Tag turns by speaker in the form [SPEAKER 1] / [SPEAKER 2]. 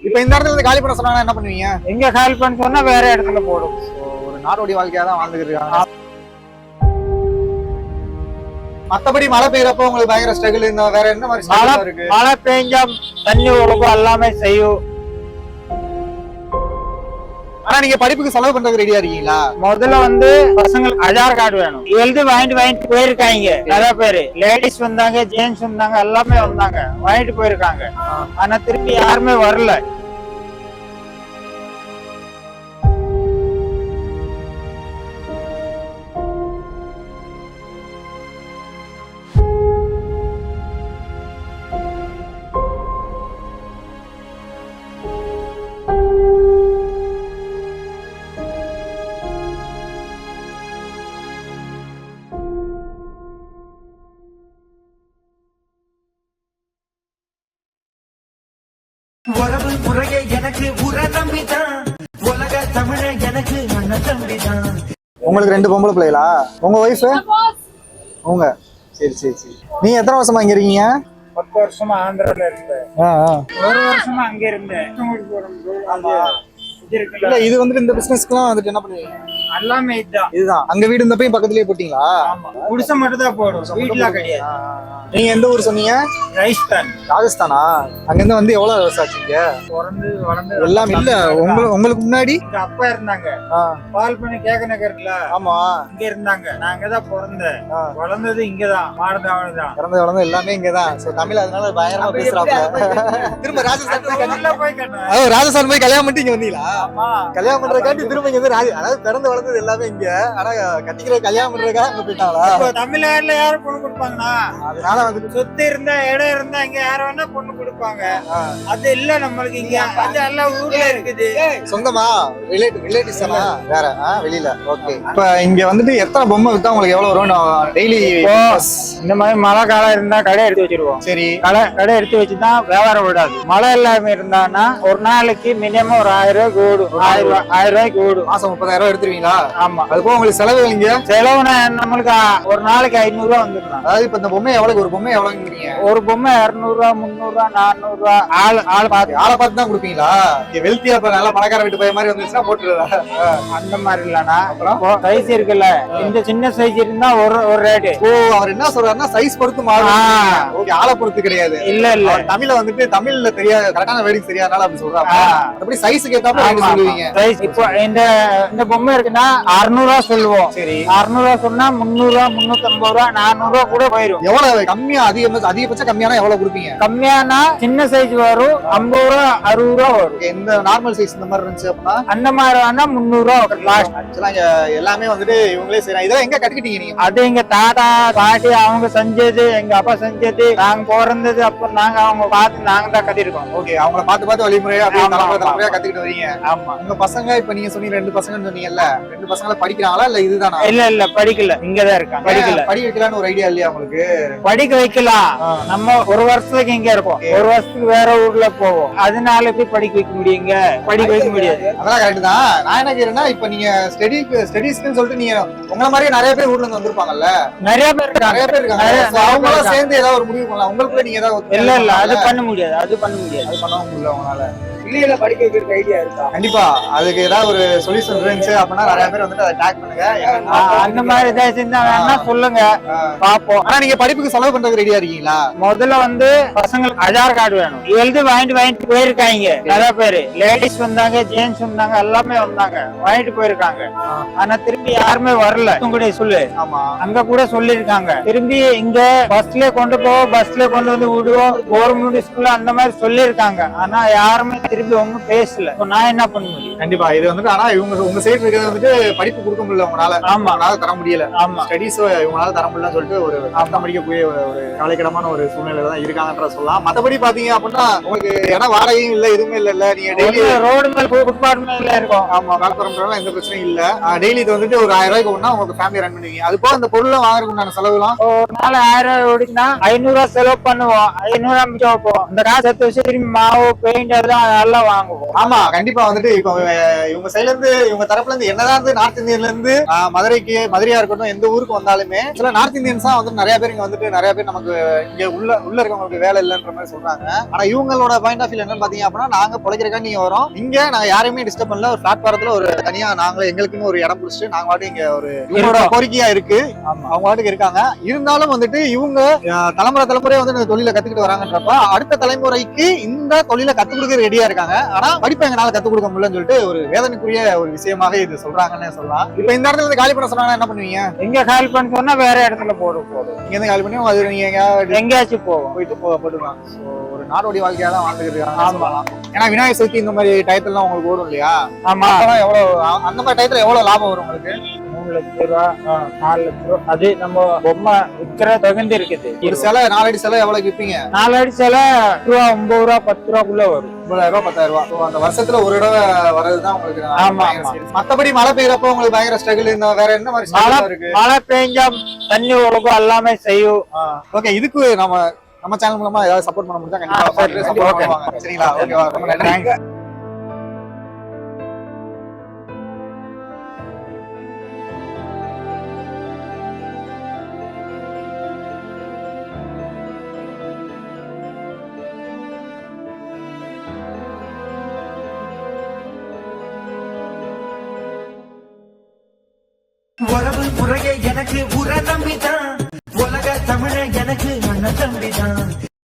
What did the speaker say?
[SPEAKER 1] இப்ப இந்த இடத்துல இருந்து காலி பண்ண சொன்னா என்ன பண்ணுவீங்க?
[SPEAKER 2] எங்க காலி பண்ண சொன்னா வேற இடத்துல போடும்.
[SPEAKER 1] ஒரு நாடோடி வாழ்க்கையா தான் வாழ்ந்துட்டு இருக்காங்க. மத்தபடி மழை பெய்யறப்ப உங்களுக்கு பயங்கர ஸ்ட்ரகிள், இந்த வேற என்ன மாதிரி ஸ்ட்ரகிள் இருக்கு?
[SPEAKER 2] மழை பெஞ்சா தண்ணி ஒழுங்கும் எல்லாமே செய்யும்.
[SPEAKER 1] ஆனா நீங்க படிப்புக்கு செலவு பண்றதுக்கு ரெடியா இருக்கீங்களா?
[SPEAKER 2] முதல்ல பசங்களுக்கு ஆதார் கார்டு வேணும். எழுதி வாங்கிட்டு போயிருக்காங்க நிறைய பேரு. லேடிஸ் வந்தாங்க, ஜென்ட்ஸ் வந்தாங்க, எல்லாமே வந்தாங்க, வாங்கிட்டு போயிருக்காங்க. ஆனா திருப்பி யாருமே வரல.
[SPEAKER 3] உறவு முறையே எனக்கு உர நம்பிதான், உலக தமிழ எனக்கு அண்ண தம்பிதான்.
[SPEAKER 1] உங்களுக்கு 2 பொம்பளை பிள்ளைகளா? உங்க ஒய்ஃப்? உங்க சரி சரி சரி. நீங்க எத்தனை வருஷமா இங்க இருக்கீங்க?
[SPEAKER 2] 10 வருஷமா ஆந்திரால இருந்தேன். 1 வருஷமா அங்க இருந்தேன்.
[SPEAKER 1] இல்ல இது இந்த பிசினஸ்க்குலாம் என்ன பண்ணுவீங்க?
[SPEAKER 2] எல்லாமே
[SPEAKER 1] இதுதான். அங்க வீடு இந்த போய் பக்கத்துலயே போட்டீங்களா?
[SPEAKER 2] குடிசை மட்டும் தான் போடும், வீட்டுல கிடையாது.
[SPEAKER 1] நீங்க எந்த ஊர் சொன்னீங்க?
[SPEAKER 2] ராஜஸ்தான்.
[SPEAKER 1] ராஜஸ்தானா? அங்க இருந்து எவ்வளவு வருஷம் ஆச்சுங்க?
[SPEAKER 2] பிறந்து வளர்ந்து
[SPEAKER 1] எல்லாம் இல்ல. உங்களுக்கு முன்னாடி
[SPEAKER 2] எங்க அப்பா இருந்தாங்க, பால் பண்ணி கேக்க நகர்ல.
[SPEAKER 1] ஆமா,
[SPEAKER 2] இங்க இருந்தாங்க. நான் அங்கதான் பிறந்தேன், வளர்ந்தது இங்கதான், மாடதாவதான்.
[SPEAKER 1] பிறந்த வளர்ந்து எல்லாமே இங்கதான். தமிழ் அதனால பயங்கரமா பேசுறாங்க. திரும்ப ராஜஸ்தான் போய் ராஜஸ்தான் போய் கல்யாணம் பண்ணிட்டு இங்க வந்தீங்களா? கல்யாணம் பண்றதுக்காண்டி திரும்ப இங்க அதாவது பிறந்து வளர்ந்தது எல்லாமே இங்க. ஆனா கட்டிக்கிற கல்யாணம் பண்றதுக்காக அங்க போயிட்டாங்களா?
[SPEAKER 2] தமிழ்நாட்டுல யாரும் பொண்ணு கொடுப்பாங்கன்னா,
[SPEAKER 1] அதனால
[SPEAKER 2] சொத்து இருந்தா இடம் இருந்தா இங்க யார வேணா பொண்ணு கொடுப்பாங்க. அது இல்ல நம்மளுக்கு இங்க. அது எல்லாம் ஊர்ல இருக்குது.
[SPEAKER 1] சொந்தமா ரிலேட்டிவ்ஸ் எல்லாம் வேற வெளியில. ஓகே. இப்ப இங்க எத்தனை பொம்மை வித்தா உங்களுக்கு எவ்வளவு வரும் டெய்லி?
[SPEAKER 2] இந்த மாதிரி மழை காலம் இருந்தா கடை எடுத்து வச்சிருவோம்.
[SPEAKER 1] சரி,
[SPEAKER 2] கடை எடுத்து வச்சுதான் வியாபாரம் விடாது. மழை இல்லாம இருந்தான்னா ஒரு நாளைக்கு மினிமம் ஒரு 1000 ரூபாய் கூடும். 1000 ரூபாய்க்கு கூடும்.
[SPEAKER 1] மாசம் 30,000 எடுத்துருவீங்களா?
[SPEAKER 2] ஆமா.
[SPEAKER 1] அது போக உங்களுக்கு செலவு இங்க?
[SPEAKER 2] செலவுனா நம்மளுக்கு ஒரு நாளைக்கு 500 ரூபாய் வந்துடும்.
[SPEAKER 1] அதாவது இப்ப இந்த பொம்மை எவ்வளவு? ஒரு பொம்மை எவ்வளவுங்கிறீங்க?
[SPEAKER 2] ஒரு பொம்மை 200 ரூபாய், 300 ரூபாய், 400 ரூபாய். ஆள்
[SPEAKER 1] பார்த்து தான் கொடுப்பீங்களா? வெல்த்தியா நல்லா பணக்கார வீட்டு போய் மாதிரி வந்துச்சுன்னா போட்டுருதா?
[SPEAKER 2] அந்த மாதிரி இல்லனா சைஸ் இருக்குல்ல, இந்த சின்ன சைஸ் இருந்தா ஒரு ரேட்.
[SPEAKER 1] ஓ, அவர் என்ன சொல்றாருன்னா சைஸ் பொறுத்து மாறும். ஓகே, ஆளை பொறுத்து கிடையாது.
[SPEAKER 2] இல்ல
[SPEAKER 1] தமிழ்ல தமிழ்ல தெரியாது, கரெக்டான வேர்டிங் தெரியாதனால அப்படி சொல்றாங்க. அப்படி சைஸ்க்கு ஏத்தாப்புல ரேட் சொல்லுவீங்க.
[SPEAKER 2] சைஸ் இப்போ இந்த பொம்மை இருக்குன்னா 600 ரூபாய் சொல்லுவோம். சரி, 600 ரூபாய் சொன்னா 300 ரூபாய், 350 ரூபாய், 400 ரூபாய் கூட போயிடும்.
[SPEAKER 1] எவ்வளவு கம்மியா? அதிகபட்சம் கம்மியானா எவ்வளவு கொடுப்பீங்க?
[SPEAKER 2] கம்மியானா சின்ன சைஸ் வரும் 50 ரூபாய், 60 ரூபாய் வரும்.
[SPEAKER 1] இந்த நார்மல் சைஸ் இந்த மாதிரி இருந்துச்சு அப்படின்னா
[SPEAKER 2] அந்த மாதிரி வேணா 300 ரூபாய் லாஸ்ட்.
[SPEAKER 1] எல்லாமே இவங்களே செய்யறாங்க. இதெல்லாம் எங்க கத்துக்கிட்டீங்க நீங்க?
[SPEAKER 2] அது எங்க தாத்தா பாட்டி அவங்க செஞ்சது, எங்க அப்பா செஞ்சது, நாங்க பிறந்தது. அப்புறம் நாங்க அவங்க பார்த்து நாங்க தான் கத்திருக்கோம்.
[SPEAKER 1] ஓகே, அவங்கள பார்த்து வழிமுறையா தலைமுறையா கத்துக்கிட்டு வரீங்க.
[SPEAKER 2] ஆமா.
[SPEAKER 1] உங்க பசங்க இப்ப நீங்க சொன்னீங்க 2 பசங்கன்னு சொன்னீங்கல்ல, 2 பசங்கள படிக்கிறாங்களா இல்ல இதுதானா?
[SPEAKER 2] இல்ல படிக்கல, இங்கதான் இருக்காங்க. படிக்கல.
[SPEAKER 1] படிக்க வைக்கலான்னு ஒரு ஐடியா இல்லையா உங்களுக்கு?
[SPEAKER 2] படிக்க வைக்கலாம். நம்ம ஒரு வருஷத்துக்கு இங்க இருப்போம், ஒரு வருஷத்துக்கு வேற ஊர்ல போவோம். அதனால எப்படி படிக்க வைக்க முடியுங்க? படிக்க வைக்க முடியாது.
[SPEAKER 1] அதெல்லாம் கரெக்ட் தான். நான் என்ன கேக்குறேன்னா, இப்ப நீங்க ஸ்டடீஸ்க்கு சொல்லிட்டு நீங்க உங்கள மாதிரியே நிறைய பேர் ஊர்ல இருந்து வந்திருப்பாங்கல்ல?
[SPEAKER 2] நிறைய பேர்
[SPEAKER 1] இருக்காங்க. அவங்க எல்லாம் சேர்ந்து ஏதாவது ஒரு முடிவு பண்ணலாம். உங்களுக்குள்ள நீங்க ஏதாவது?
[SPEAKER 2] இல்ல அது பண்ண முடியாது. அது பண்ணவும் முடியல
[SPEAKER 1] உங்களால.
[SPEAKER 2] வெளியில படிக்க வைக்கிற ஐடியா இருக்கா?
[SPEAKER 1] கண்டிப்பா அதுக்கு ஏதாவது ஒரு சொல்யூஷன் இருந்துச்சு அப்படின்னா நிறைய பேர் அதை டாக் பண்ணுங்க.
[SPEAKER 2] அந்த மாதிரி ஏதாவது இருந்தா வேணா சொல்லுங்க, பாப்போம்.
[SPEAKER 1] ஆனா நீங்க படிப்புக்கு செலவு பண்றதுக்கு ரெடியா இருக்கீங்களா?
[SPEAKER 2] முதல்ல பசங்களுக்கு ஆதார் கார்டு வேணும். எழுதி வாங்கிட்டு போயிருக்காங்க நிறைய பேரு. லேடிஸ் வந்தாங்க, ஜென்ட்ஸ் வந்தாங்க, எல்லாமே வந்தாங்க, வாங்கிட்டு போயிருக்காங்க. ஆனா திருப்பி யாருமே வரல. கூட சொல்லு.
[SPEAKER 1] ஆமா,
[SPEAKER 2] அங்க கூட சொல்லிருக்காங்க. திரும்பி இங்க பஸ்ல கொண்டு வந்து விடுவோம், கவர்மெண்ட் ஸ்கூல்ல அந்த மாதிரி சொல்லிருக்காங்க. ஆனா யாருமே திருப்பி ஒன்னும் பேசல. நான் என்ன பண்ண முடியும்?
[SPEAKER 1] கண்டிப்பா இது ஆனா உங்க சைடு இருக்கிறது படிப்பு கொடுக்க முடியல உங்களால.
[SPEAKER 2] ஆமா,
[SPEAKER 1] தர முடியல.
[SPEAKER 2] ஆமா,
[SPEAKER 1] ஸ்டடீஸ் இவங்களால தர முடியலன்னு சொல்லிட்டு ஒரு அர்த்தம் படிக்கக்கூடிய ஒரு கவலைக்கிடமான ஒரு சூழ்நிலை தான் இருக்காங்கன்ற சொல்லலாம். மத்தபடி பாத்தீங்க அப்படின்னா உங்களுக்கு இடம் வாடகையும் இல்ல, எதுவுமே இல்ல. நீங்க டெய்லி
[SPEAKER 2] ரோடு மேல ஃபுட்பாத் மேல இருக்கும்.
[SPEAKER 1] ஆமா, பிளாட்ஃபார்ம்ல எந்த பிரச்சனையும் இல்ல. டெய்லி இது ஒரு 1000 ரூபாய்க்கு ஒண்ணா உங்களுக்கு ஃபேமிலி ரன் பண்ணுவீங்க. அது போக அந்த பொருளை வாங்குறதுக்கு உண்டான செலவுலாம்
[SPEAKER 2] ஒரு நாள் 1000 ரூபாய் ஓடிச்சுன்னா 500 ரூபாய் செலவு பண்ணுவோம். 500 ரூபாய் மிச்சம் வைப்போம். இந்த காசு எடுத்து வச்சு திரும்பி மாவு பெயிண்ட் எல்லாம் நல்லா வாங்குவோம்.
[SPEAKER 1] ஆமா கண்டிப்பா வந்துட்டு இப்போ இவங்க சைடுல இருந்து இவங்க தரப்புல இருந்து என்னதான் வந்து நார்த் இந்தியன்ல இருந்து மதுரையா இருக்கட்டும் எந்த ஊருக்கு வந்தாலுமே சில நார்த் இந்தியன்ஸ் தான் வந்து நிறைய பேர் இங்க வந்துட்டு நிறைய பேர் நமக்கு இங்க உள்ள இருக்கவங்களுக்கு வேலை இல்லைன்ற மாதிரி சொல்றாங்க. ஆனா இவங்களோட பாயிண்ட் ஆஃப் வியூ என்னன்னு பாத்தீங்க அப்படின்னா நாங்க பொழைக்கிறக்கா நீங்க வரோம் இங்க நாங்க யாரையுமே டிஸ்டர்ப் பண்ணல. ஒரு பிளாட்பாரத்துல ஒரு தனியா நாங்களே எங்களுக்குன்னு ஒரு இடம் பிடிச்சிட்டு நாங்க வாட்டி இங்க ஒரு இவங்களோட கோரிக்கையா இருக்கு. அவங்க வாட்டுக்கு இருக்காங்க. இருந்தாலும் வந்துட்டு இவங்க தலைமுறையா வந்து இந்த தொழிலை கத்துக்கிட்டு வராங்கன்றப்ப அடுத்த தலைமுறைக்கு இந்த தொழிலை கத்துக் கொடுக்க ரெடியா இருக்காங்க. ஆனா படிப்பை எங்களால கத்துக் கொடுக்க முடியலன்னு சொல்லிட்டு ஒரு வேதனைக்குரிய ஒரு விஷயமாக இது சொல்றாங்கன்னு சொல்லலாம். இப்ப இந்த இடத்துல இருந்து காலி பண்ண சொன்னாங்கன்னா என்ன பண்ணுவீங்க?
[SPEAKER 2] எங்க காலி பண்ண சொன்னா வேற இடத்துல போடும்.
[SPEAKER 1] இங்க இருந்து காலி பண்ணி அது நீங்க
[SPEAKER 2] எங்கேயாச்சும் போயிட்டு
[SPEAKER 1] போட்டுக்கலாம். ஒரு நாடோடி வாழ்க்கையா தான் வாழ்ந்துருக்காங்க. ஏன்னா விநாயகர் சதுர்த்தி இந்த மாதிரி டயத்துல உங்களுக்கு ஓடும் இல்லையா?
[SPEAKER 2] ஆமா.
[SPEAKER 1] எவ்வளவு அந்த மாதிரி டயத்துல எவ்வளவு லாபம் வரும் உங்களுக்கு?
[SPEAKER 2] 3 லட்சம் ரூபா 4 லட்சம் ரூபா அது நம்ம பொம்மை விற்கிற தகுந்து இருக்குது.
[SPEAKER 1] ஒரு சிலை 4 அடி சிலை எவ்வளவு விற்பீங்க?
[SPEAKER 2] 4 அடி சிலை 9 ரூபா 10 ரூபாக்குள்ள வரும்.
[SPEAKER 1] 9,000 ரூபாய் 10,000 ரூபாய். அந்த வருஷத்துல ஒரு தடவை வர்றதுதான் உங்களுக்கு.
[SPEAKER 2] ஆமா.
[SPEAKER 1] மத்தபடி மழை பெய்யறப்போ உங்களுக்கு பயங்கர ஸ்ட்ரகிள். இந்த வேற என்ன மாதிரி இருக்கு?
[SPEAKER 2] மழை பெஞ்சா தண்ணி ஒழுங்கும் எல்லாமே செய்யும்.
[SPEAKER 1] ஓகே, இதுக்கு நம்ம சேனல் மூலமா ஏதாவது சப்போர்ட் பண்ண முடிஞ்சா கண்டிப்பா சப்போர்ட் பண்ணுவாங்க. சரிங்களா? ஓகேவா? ரொம்ப நன்றி.
[SPEAKER 3] உறவு முறையே எனக்கு உர நம்பிதான் உலக தமிழ எனக்கு அண்ணன் தம்பிதான்.